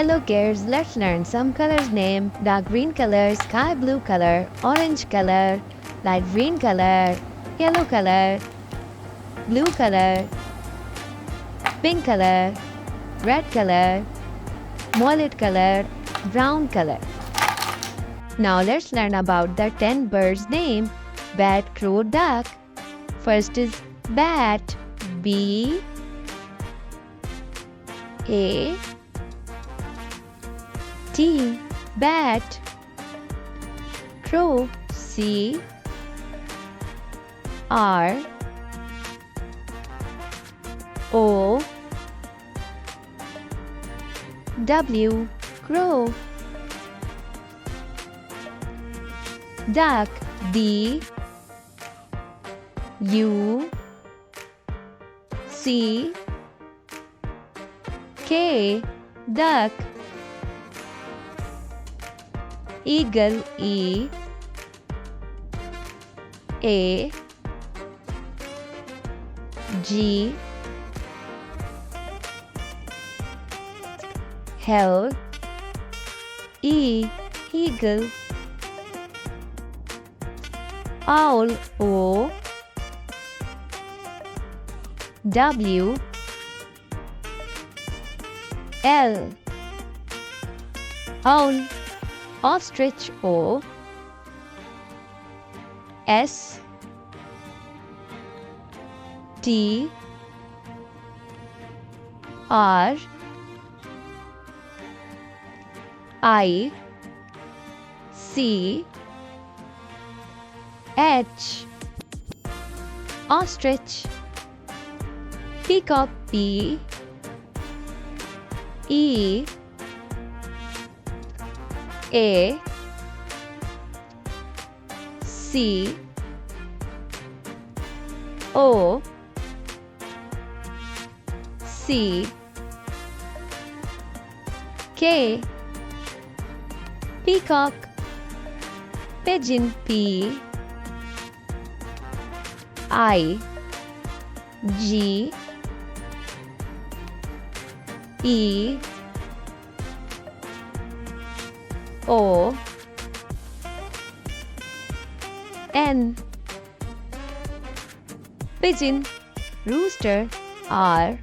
Hello kids, let's learn some colors name. Dark green color, sky blue color, orange color, light green color, yellow color, blue color, pink color, red color, violet color, brown color. Now let's learn about the 10 birds name. Bat, crow, duck. First is bat. B A T, bat. Crow, C R O W, crow. Duck, D U C K, duck. Eagle, E A G L E, eagle. Owl, O W L, owl. Ostrich, O S T R I C H, ostrich. Peacock, P E A C O C K, peacock. Pigeon, P I G E O N, pigeon. Rooster, R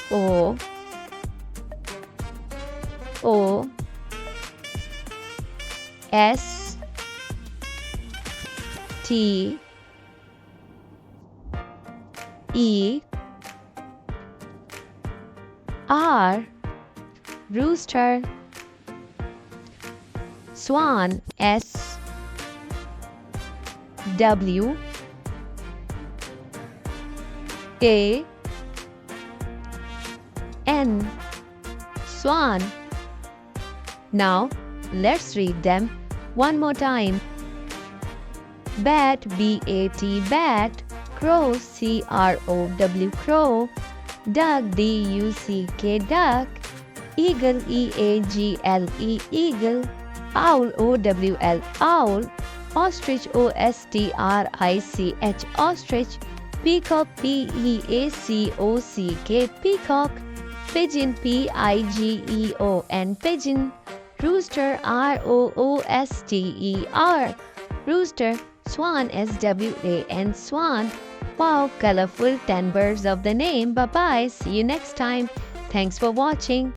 O O S T E R, rooster. Swan, S W A N, swan. Now let's read them one more time. Bat, B-A-T, bat. Crow, C-R-O-W, crow. Duck, D-U-C-K, duck. Eagle, E-A-G-L-E, eagle. Owl, O-W-L, owl. Ostrich, O-S-T-R-I-C-H, ostrich. Peacock, P-E-A-C-O-C-K, peacock. Pigeon, P-I-G-E-O-N, pigeon. Rooster, R-O-O-S-T-E-R, rooster. Swan, S-W-A-N, swan. Wow, colorful 10 birds of the name. Bye-bye. See you next time. Thanks for watching.